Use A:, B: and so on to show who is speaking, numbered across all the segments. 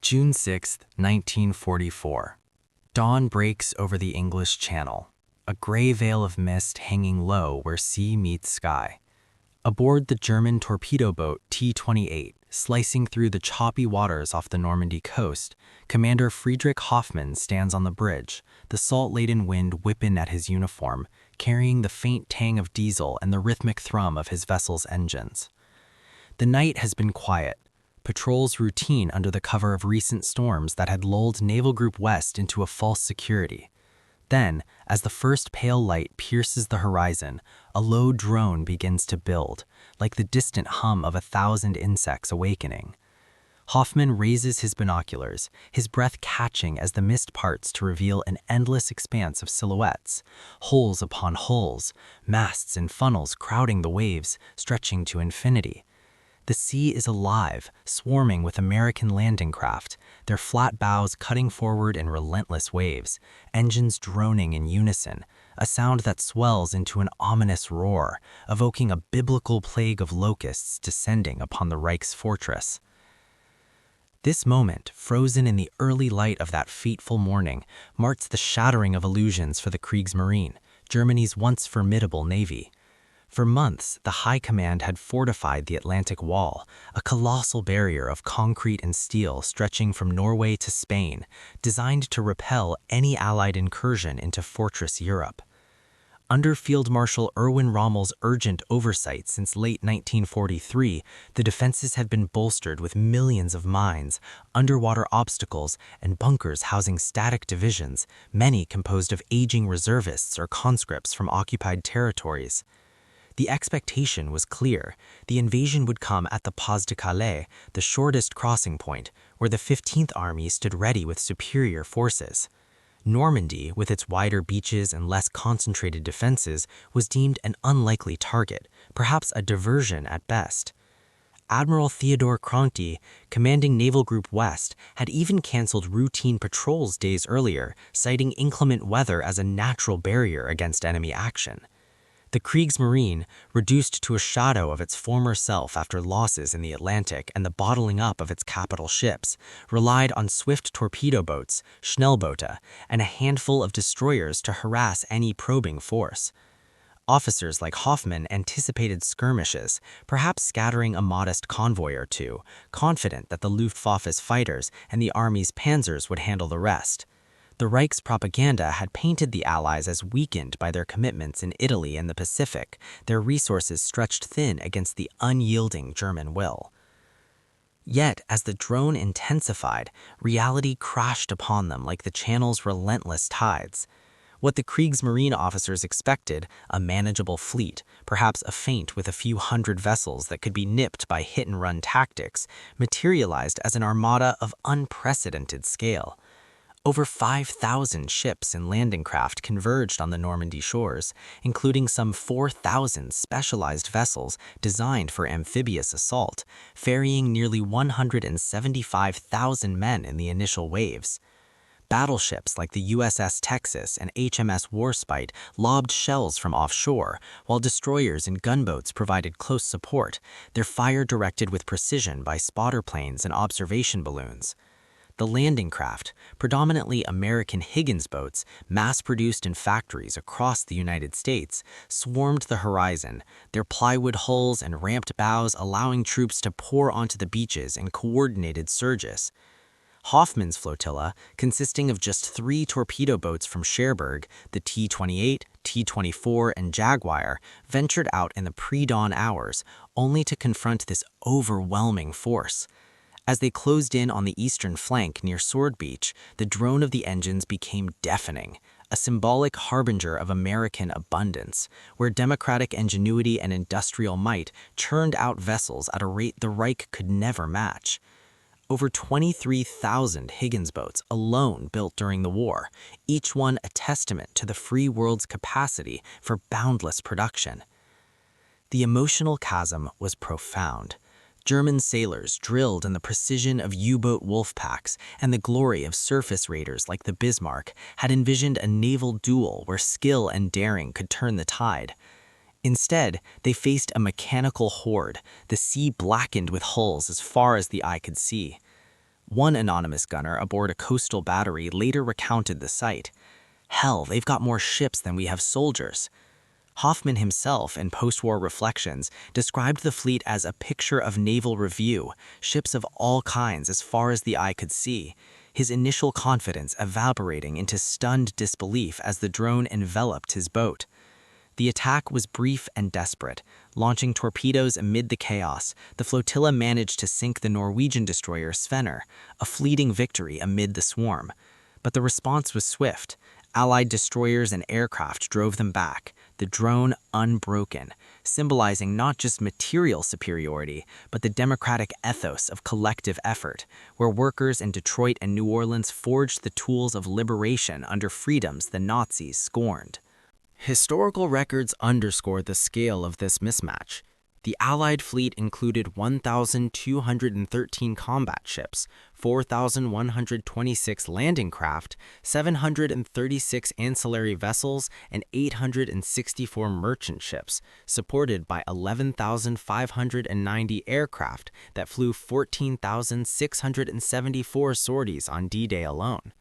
A: June 6, 1944. Dawn breaks over the English Channel, a gray veil of mist hanging low where sea meets sky. Aboard the German torpedo boat T-28, slicing through the choppy waters off the Normandy coast, Commander Friedrich Hoffmann stands on the bridge, the salt-laden wind whipping at his uniform, carrying the faint tang of diesel and the rhythmic thrum of his vessel's engines. The night has been quiet, patrols routine under the cover of recent storms that had lulled Naval Group West into a false security. Then, as the first pale light pierces the horizon, a low drone begins to build, like the distant hum of 1,000 insects awakening. Hoffmann raises his binoculars, his breath catching as the mist parts to reveal an endless expanse of silhouettes, holes upon holes, masts and funnels crowding the waves, stretching to infinity. The sea is alive, swarming with American landing craft, their flat bows cutting forward in relentless waves, engines droning in unison, a sound that swells into an ominous roar, evoking a biblical plague of locusts descending upon the Reich's fortress. This moment, frozen in the early light of that fateful morning, marks the shattering of illusions for the Kriegsmarine, Germany's once formidable navy. For months, the High Command had fortified the Atlantic Wall, a colossal barrier of concrete and steel stretching from Norway to Spain, designed to repel any Allied incursion into Fortress Europe. Under Field Marshal Erwin Rommel's urgent oversight since late 1943, the defenses had been bolstered with millions of mines, underwater obstacles, and bunkers housing static divisions, many composed of aging reservists or conscripts from occupied territories. The expectation was clear. The invasion would come at the Pas de Calais, the shortest crossing point, where the 15th Army stood ready with superior forces. Normandy, with its wider beaches and less concentrated defenses, was deemed an unlikely target, perhaps a diversion at best. Admiral Theodore Kronte, commanding Naval Group West, had even canceled routine patrols days earlier, citing inclement weather as a natural barrier against enemy action. The Kriegsmarine, reduced to a shadow of its former self after losses in the Atlantic and the bottling up of its capital ships, relied on swift torpedo boats, Schnellboote, and a handful of destroyers to harass any probing force. Officers like Hoffmann anticipated skirmishes, perhaps scattering a modest convoy or two, confident that the Luftwaffe's fighters and the Army's panzers would handle the rest. The Reich's propaganda had painted the Allies as weakened by their commitments in Italy and the Pacific, their resources stretched thin against the unyielding German will. Yet, as the drone intensified, reality crashed upon them like the Channel's relentless tides. What the Kriegsmarine officers expected, a manageable fleet, perhaps a feint with a few hundred vessels that could be nipped by hit-and-run tactics, materialized as an armada of unprecedented scale. Over 5,000 ships and landing craft converged on the Normandy shores, including some 4,000 specialized vessels designed for amphibious assault, ferrying nearly 175,000 men in the initial waves. Battleships like the USS Texas and HMS Warspite lobbed shells from offshore, while destroyers and gunboats provided close support, their fire directed with precision by spotter planes and observation balloons. The landing craft, predominantly American Higgins boats, mass-produced in factories across the United States, swarmed the horizon, their plywood hulls and ramped bows allowing troops to pour onto the beaches in coordinated surges. Hoffmann's flotilla, consisting of just 3 torpedo boats from Cherbourg, the T-28, T-24, and Jaguar, ventured out in the pre-dawn hours, only to confront this overwhelming force. As they closed in on the eastern flank near Sword Beach, the drone of the engines became deafening, a symbolic harbinger of American abundance, where democratic ingenuity and industrial might churned out vessels at a rate the Reich could never match. Over 23,000 Higgins boats alone built during the war, each one a testament to the free world's capacity for boundless production. The emotional chasm was profound. German sailors drilled in the precision of U-boat wolf packs and the glory of surface raiders like the Bismarck had envisioned a naval duel where skill and daring could turn the tide. Instead, they faced a mechanical horde, the sea blackened with hulls as far as the eye could see. One anonymous gunner aboard a coastal battery later recounted the sight. "Hell, they've got more ships than we have soldiers." Hoffman himself, in post-war reflections, described the fleet as a picture of naval review, ships of all kinds as far as the eye could see, his initial confidence evaporating into stunned disbelief as the drone enveloped his boat. The attack was brief and desperate. Launching torpedoes amid the chaos, the flotilla managed to sink the Norwegian destroyer Svenner, a fleeting victory amid the swarm. But the response was swift. Allied destroyers and aircraft drove them back, the drone unbroken, symbolizing not just material superiority, but the democratic ethos of collective effort, where workers in Detroit and New Orleans forged the tools of liberation under freedoms the Nazis scorned. Historical records underscore the scale of this mismatch. The Allied fleet included 1,213 combat ships, 4,126 landing craft, 736 ancillary vessels, and 864 merchant ships, supported by 11,590 aircraft that flew 14,674 sorties on D-Day alone.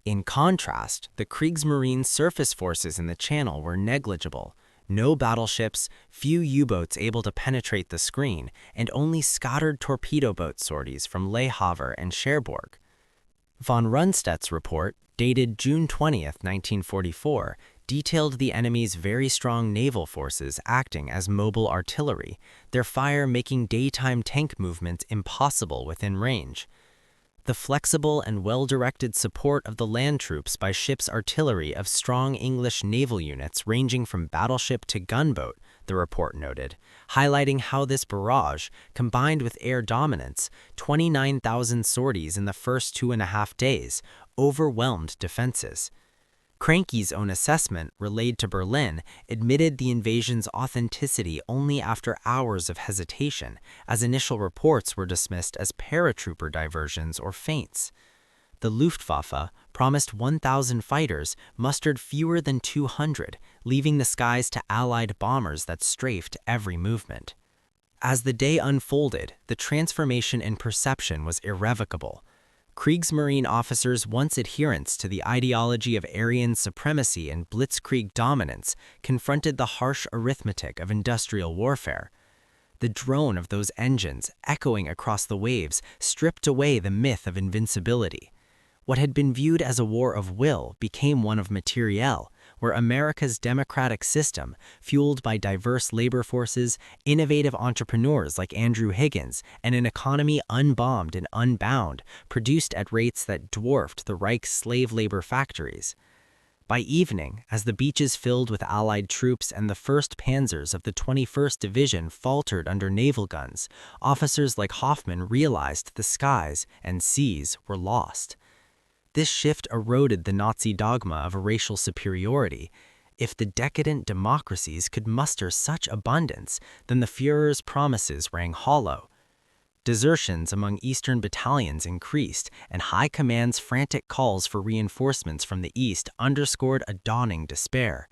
A: In contrast, the Kriegsmarine surface forces in the Channel were negligible. No battleships, few U-boats able to penetrate the screen, and only scattered torpedo boat sorties from Le Havre and Cherbourg. Von Rundstedt's report, dated June 20, 1944, detailed the enemy's very strong naval forces acting as mobile artillery, their fire making daytime tank movements impossible within range. The flexible and well-directed support of the land troops by ship's artillery of strong English naval units ranging from battleship to gunboat, the report noted, highlighting how this barrage, combined with air dominance, 29,000 sorties in the first 2.5 days, overwhelmed defenses. Cranky's own assessment, relayed to Berlin, admitted the invasion's authenticity only after hours of hesitation, as initial reports were dismissed as paratrooper diversions or feints. The Luftwaffe, promised 1,000 fighters, mustered fewer than 200, leaving the skies to Allied bombers that strafed every movement. As the day unfolded, the transformation in perception was irrevocable. Kriegsmarine officers, once adherents to the ideology of Aryan supremacy and blitzkrieg dominance, confronted the harsh arithmetic of industrial warfare. The drone of those engines, echoing across the waves, stripped away the myth of invincibility. What had been viewed as a war of will became one of materiel, where America's democratic system, fueled by diverse labor forces, innovative entrepreneurs like Andrew Higgins, and an economy unbombed and unbound, produced at rates that dwarfed the Reich's slave labor factories. By evening, as the beaches filled with Allied troops and the 1st Panzers of the 21st Division faltered under naval guns, officers like Hoffman realized the skies and seas were lost. This shift eroded the Nazi dogma of a racial superiority. If the decadent democracies could muster such abundance, then the Führer's promises rang hollow. Desertions among Eastern battalions increased, and High Command's frantic calls for reinforcements from the East underscored a dawning despair.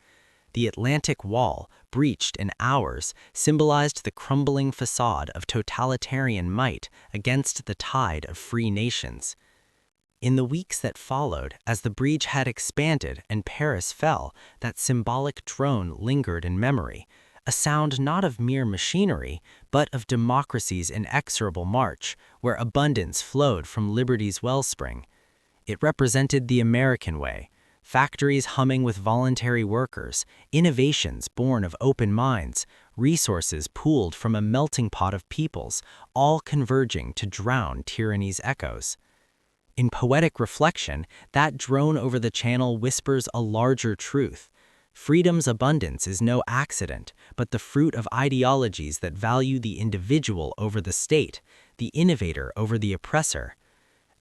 A: The Atlantic Wall, breached in hours, symbolized the crumbling facade of totalitarian might against the tide of free nations. In the weeks that followed, as the breach had expanded and Paris fell, that symbolic drone lingered in memory, a sound not of mere machinery, but of democracy's inexorable march, where abundance flowed from liberty's wellspring. It represented the American way, factories humming with voluntary workers, innovations born of open minds, resources pooled from a melting pot of peoples, all converging to drown tyranny's echoes. In poetic reflection, that drone over the Channel whispers a larger truth. Freedom's abundance is no accident, but the fruit of ideologies that value the individual over the state, the innovator over the oppressor.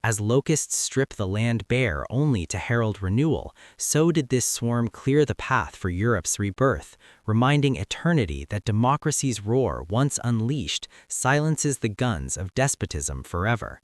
A: As locusts strip the land bare only to herald renewal, so did this swarm clear the path for Europe's rebirth, reminding eternity that democracy's roar, once unleashed, silences the guns of despotism forever.